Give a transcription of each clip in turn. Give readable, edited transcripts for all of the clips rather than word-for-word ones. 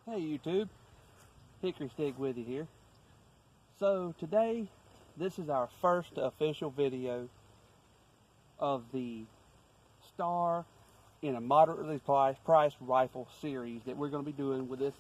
Hey YouTube, Hickory Stick with you here. So today, this is our first official video of the Star in a moderately priced rifle series that we're going to be doing with this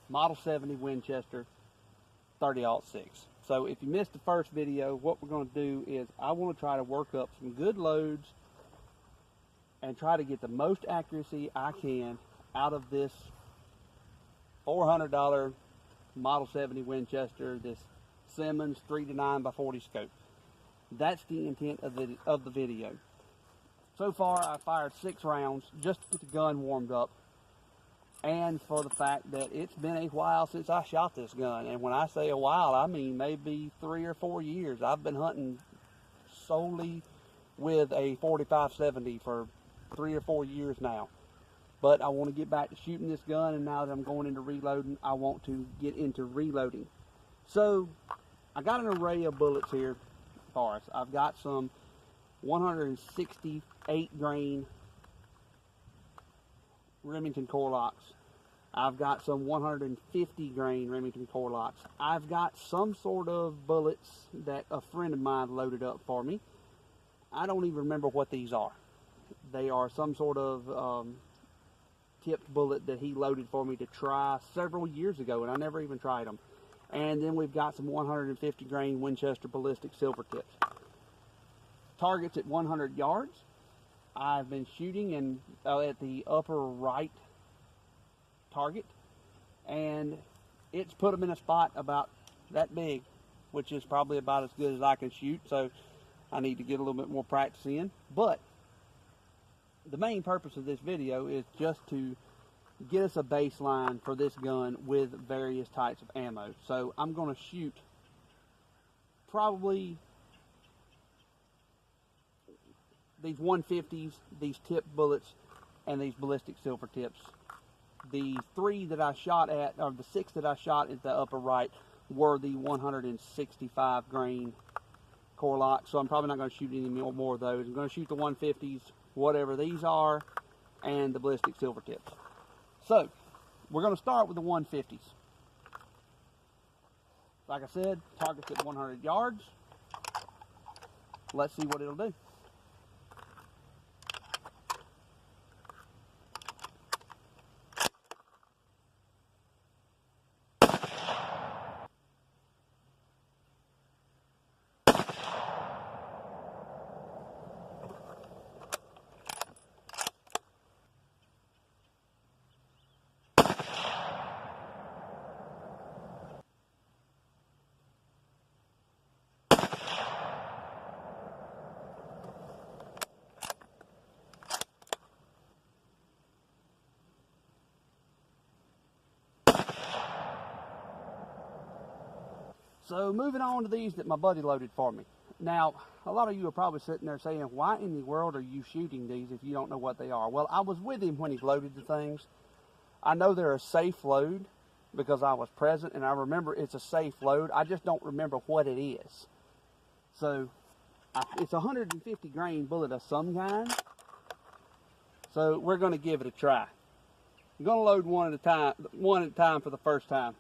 Model 70 Winchester 30-06. So if you missed the first video, what we're going to do is I want to try to work up some good loads and try to get the most accuracy I can out of this $400 Model 70 Winchester, this Simmons 3-9x40 scope. That's the intent of the video. So far, I fired 6 rounds just to get the gun warmed up, and for the fact that it's been a while since I shot this gun. And when I say a while, I mean maybe 3 or 4 years. I've been hunting solely with a 45-70 for 3 or 4 years now. But I want to get back to shooting this gun, and now that I'm going into reloading, I want to get into reloading. So I got an array of bullets here for us. I've got some 168 grain Remington corelok'd. I've got some 150 grain Remington corelok'd. I've got some sort of bullets that a friend of mine loaded up for me. I don't even remember what these are. They are some sort of tipped bullet that he loaded for me to try several years ago, and I never even tried them. And then we've got some 150 grain Winchester ballistic silver tips. Targets at 100 yards. I've been shooting at the upper right target, and it's put them in a spot about that big, which is probably about as good as I can shoot, so I need to get a little bit more practice in. But the main purpose of this video is just to get us a baseline for this gun with various types of ammo. So I'm going to shoot probably these 150s, these tipped bullets, and these ballistic silver tips. The 3 that I shot at, or the 6 that I shot at the upper right, were the 165 grain corelok'd. So I'm probably not going to shoot any more of those. I'm going to shoot the 150s, whatever these are, and the ballistic silver tips. So we're going to start with the 150s. Like I said, targets at 100 yards. Let's see what it'll do. So moving on to these that my buddy loaded for me. Now, a lot of you are probably sitting there saying, why in the world are you shooting these if you don't know what they are? Well, I was with him when he loaded the things. I know they're a safe load because I was present, and I remember it's a safe load. I just don't remember what it is. So it's a 150 grain bullet of some kind. So we're going to give it a try. I'm going to load one at a time for the first time.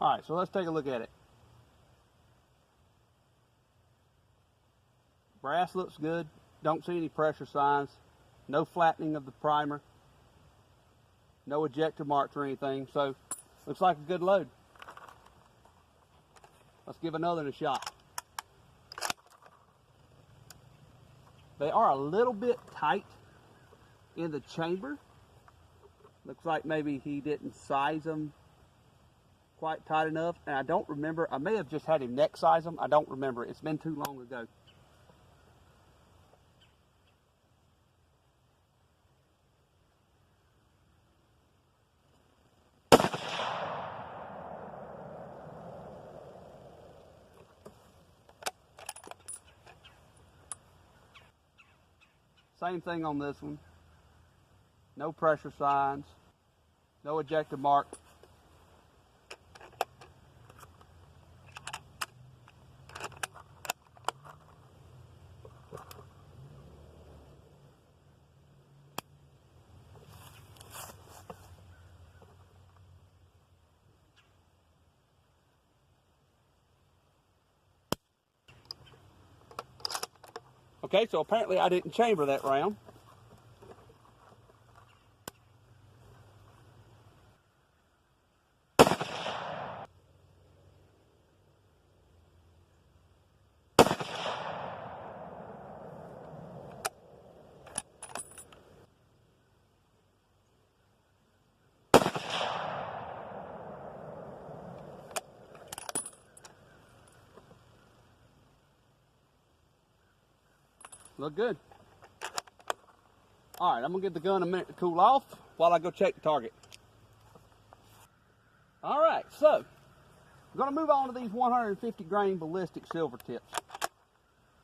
All right, so let's take a look at it. Brass looks good. Don't see any pressure signs. No flattening of the primer. No ejector marks or anything. So, looks like a good load. Let's give another a shot. They are a little bit tight in the chamber. Looks like maybe he didn't size them quite tight enough, and I don't remember. I may have just had him neck size them. I don't remember. It's been too long ago. Same thing on this one. no pressure signs, no ejector mark. Okay, so apparently I didn't chamber that round. Look good. All right, I'm gonna give the gun a minute to cool off while I go check the target. All right, so I'm gonna move on to these 150 grain ballistic silver tips.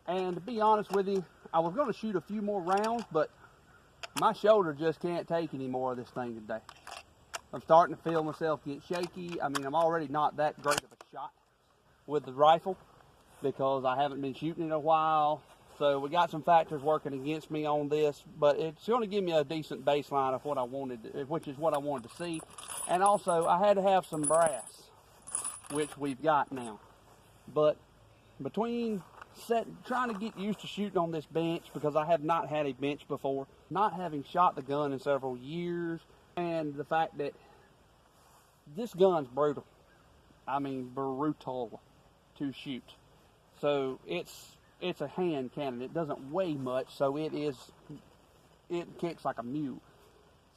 And to be honest with you, I was gonna shoot a few more rounds, but my shoulder just can't take any more of this thing today. I'm starting to feel myself get shaky. I mean, I'm already not that great of a shot with the rifle because I haven't been shooting in a while. So we got some factors working against me on this, but it's going to give me a decent baseline of what I wanted, which is what I wanted to see. And also, I had to have some brass, which we've got now. But between trying to get used to shooting on this bench, because I have not had a bench before, not having shot the gun in several years, and the fact that this gun's brutal. I mean, brutal to shoot. So it's a hand cannon. It doesn't weigh much, so it kicks like a mule.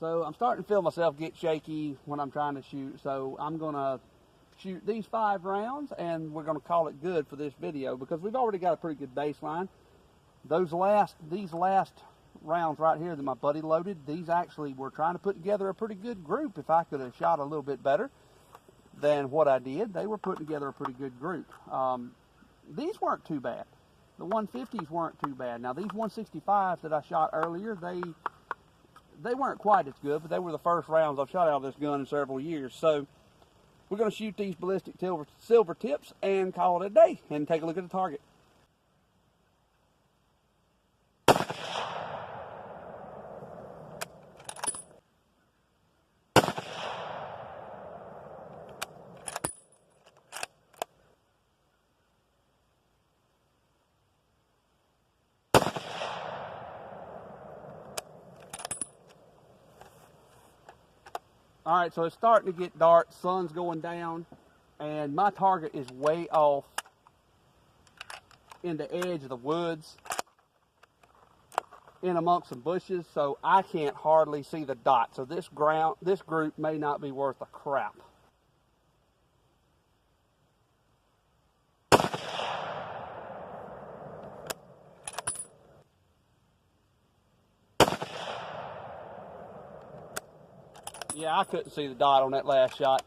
So I'm starting to feel myself get shaky when I'm trying to shoot. So I'm gonna shoot these 5 rounds, and we're gonna call it good for this video because we've already got a pretty good baseline. These last rounds right here that my buddy loaded, these actually were trying to put together a pretty good group. If I could have shot a little bit better than what I did, they were putting together a pretty good group. These weren't too bad. The 150s weren't too bad. Now these 165s that I shot earlier, they weren't quite as good, but they were the first rounds I've shot out of this gun in several years. So we're going to shoot these ballistic silver tips and call it a day and take a look at the target. All right, so it's starting to get dark, sun's going down, and my target is way off in the edge of the woods, in amongst some bushes, so I can't hardly see the dot. So this group may not be worth a crap. Yeah, I couldn't see the dot on that last shot.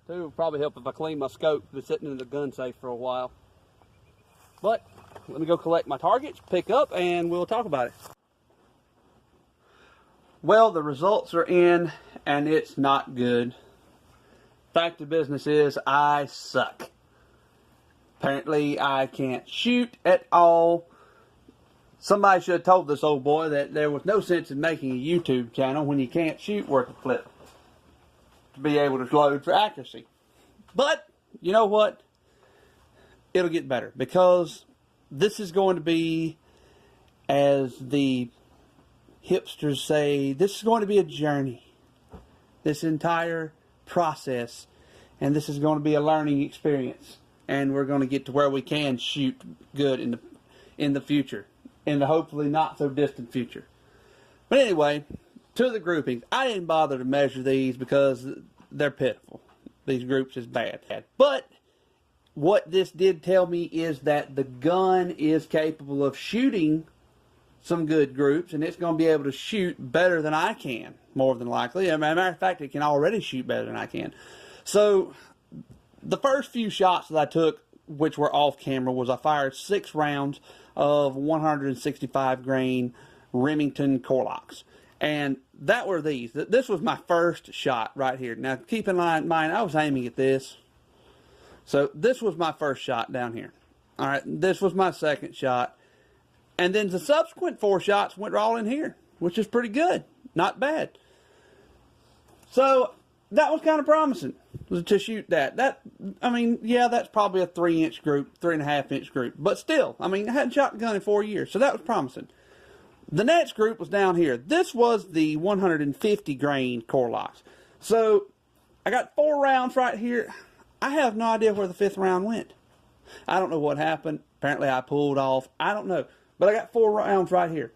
It would probably help if I clean my scope. It's been sitting in the gun safe for a while. But let me go collect my targets, pick up, and we'll talk about it. Well, the results are in, and it's not good. Fact of business is, I suck. Apparently, I can't shoot at all. Somebody should have told this old boy that there was no sense in making a YouTube channel when you can't shoot worth a flip to be able to load for accuracy. But, you know what? It'll get better because this is going to be, as the hipsters say, this is going to be a journey. This entire process. And this is going to be a learning experience. And we're going to get to where we can shoot good in the future. In the hopefully not so distant future. But anyway, to the groupings. I didn't bother to measure these because they're pitiful. These groups is bad. But what this did tell me is that the gun is capable of shooting some good groups, and it's going to be able to shoot better than I can, more than likely. As a matter of fact, it can already shoot better than I can. So the first few shots that I took which were off camera, was I fired 6 rounds of 165 grain Remington corelok'd. And that were these. This was my first shot right here. Now keep in mind, I was aiming at this. So this was my first shot down here. Alright, this was my second shot. And then the subsequent 4 shots went all in here, which is pretty good. Not bad. So that was kind of promising to shoot that. I mean, yeah, that's probably a 3-inch group, 3.5-inch group. But still, I mean, I hadn't shot a gun in 4 years, so that was promising. The next group was down here. This was the 150 grain corelok'd. So I got 4 rounds right here. I have no idea where the 5th round went. I don't know what happened. Apparently I pulled off. I don't know. But I got 4 rounds right here.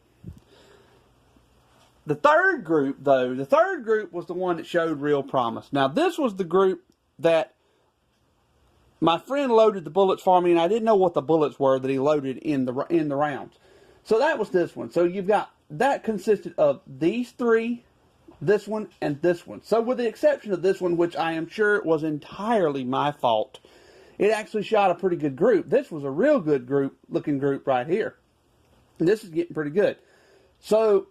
The third group, though, the third group was the one that showed real promise. Now, this was the group that my friend loaded the bullets for me, and I didn't know what the bullets were that he loaded in the rounds. So that was this one. So you've got, that consisted of these 3, this one, and this one. So with the exception of this one, which I am sure was entirely my fault, it actually shot a pretty good group. This was a real good looking group right here. And this is getting pretty good. So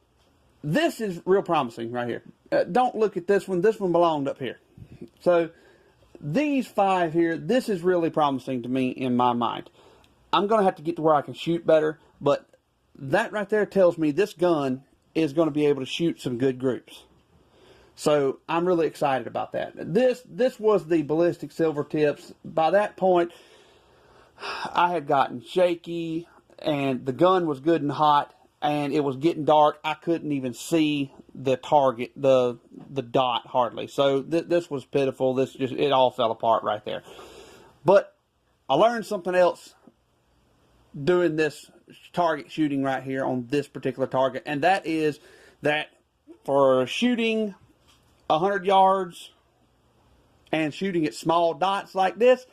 this is real promising right here. Don't look at this one. This one belonged up here. So these 5 here, this is really promising to me in my mind. I'm going to have to get to where I can shoot better, but that right there tells me this gun is going to be able to shoot some good groups. So I'm really excited about that. This was the ballistic silver tips. By that point, I had gotten shaky, and the gun was good and hot, and it was getting dark. I couldn't even see the target, the dot hardly. So this was pitiful. It all fell apart right there. But I learned something else doing this target shooting right here on this particular target, and that is that for shooting 100 yards and shooting at small dots like this,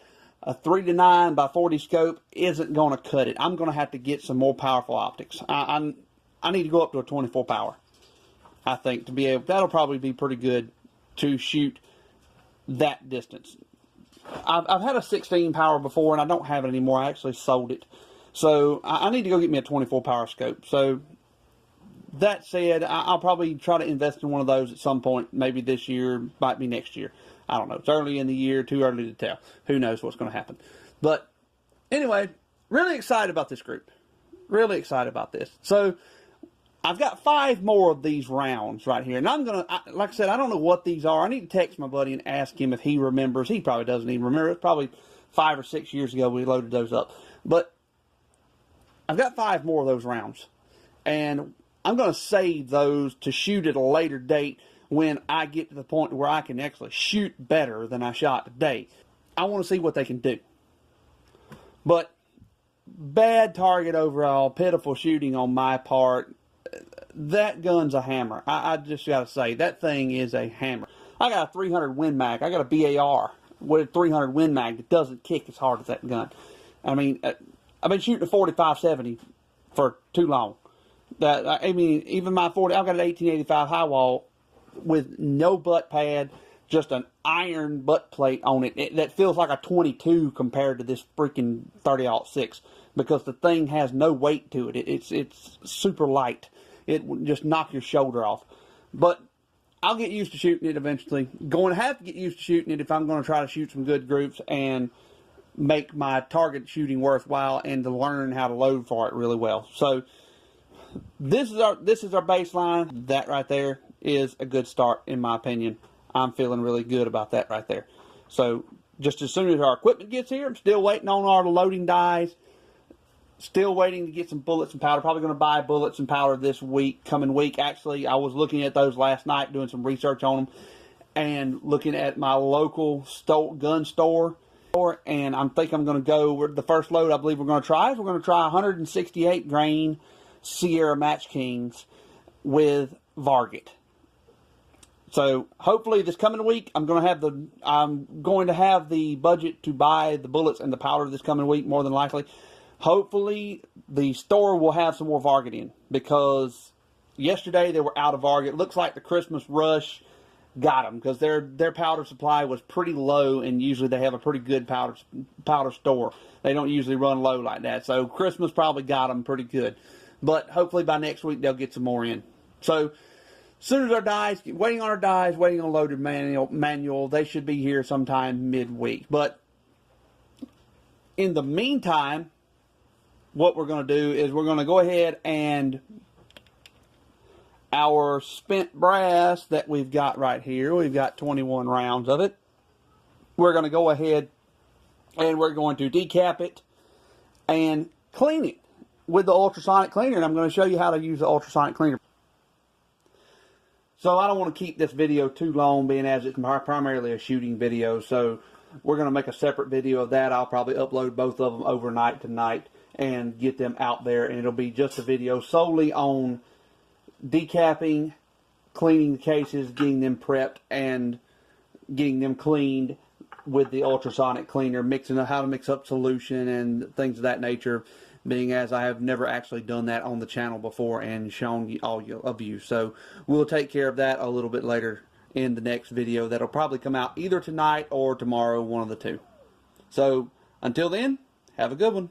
a 3-9 by 40 scope isn't going to cut it. I'm going to have to get some more powerful optics. I need to go up to a 24 power, I think, to be able. That'll probably be pretty good to shoot that distance. I've had a 16 power before, and I don't have it anymore. I actually sold it. So I need to go get me a 24 power scope. So that said, I'll probably try to invest in one of those at some point. Maybe this year, might be next year. I don't know. It's early in the year, too early to tell. Who knows what's going to happen. But anyway, really excited about this group. Really excited about this. So I've got 5 more of these rounds right here. And I'm going to, like I said, I don't know what these are. I need to text my buddy and ask him if he remembers. He probably doesn't even remember. It's probably 5 or 6 years ago we loaded those up. But I've got 5 more of those rounds. And I'm going to save those to shoot at a later date when I get to the point where I can actually shoot better than I shot today. I want to see what they can do. But bad target overall, pitiful shooting on my part. That gun's a hammer. I just got to say, that thing is a hammer. I got a 300 Win Mag. I got a BAR with a 300 Win Mag that doesn't kick as hard as that gun. I mean, I've been shooting a 45-70 for too long. I mean, even my 40, I've got an 1885 high wall with no butt pad, just an iron butt plate on it. That feels like a 22 compared to this freaking 30-06 because the thing has no weight to it. It's super light. It would just knock your shoulder off. But I'll get used to shooting it eventually. Going to have to get used to shooting it if I'm going to try to shoot some good groups and make my target shooting worthwhile and to learn how to load for it really well. So this is our baseline. That right there is a good start in my opinion. I'm feeling really good about that right there. So just as soon as our equipment gets here, I'm still waiting on our loading dies. Still waiting to get some bullets and powder. Probably going to buy bullets and powder this week, coming week. Actually, I was looking at those last night, doing some research on them, and looking at my local gun store. And I think I'm going to go, the first load I believe we're going to try is we're going to try 168 grain Sierra Match Kings with Varget. So hopefully this coming week I'm going to have the budget to buy the bullets and the powder this coming week, more than likely. Hopefully the store will have some more Varget in, because yesterday they were out of Varget. Looks like the Christmas rush got them, because their powder supply was pretty low, and usually they have a pretty good powder store. They don't usually run low like that. So Christmas probably got them pretty good. But hopefully by next week they'll get some more in. So as soon as our dies, waiting on our dies, waiting on loaded manual, they should be here sometime midweek. But in the meantime, what we're going to do is we're going to go ahead and our spent brass that we've got right here, we've got 21 rounds of it. We're going to go ahead and we're going to decap it and clean it with the ultrasonic cleaner. And I'm going to show you how to use the ultrasonic cleaner. So I don't want to keep this video too long, being as it's primarily a shooting video. So we're going to make a separate video of that. I'll probably upload both of them overnight tonight and get them out there. And it'll be just a video solely on decapping, cleaning the cases, getting them prepped, and getting them cleaned with the ultrasonic cleaner, mixing how to mix up solution and things of that nature, being as I have never actually done that on the channel before and shown all of you. So we'll take care of that a little bit later in the next video that'll probably come out either tonight or tomorrow, one of the two. So until then, have a good one.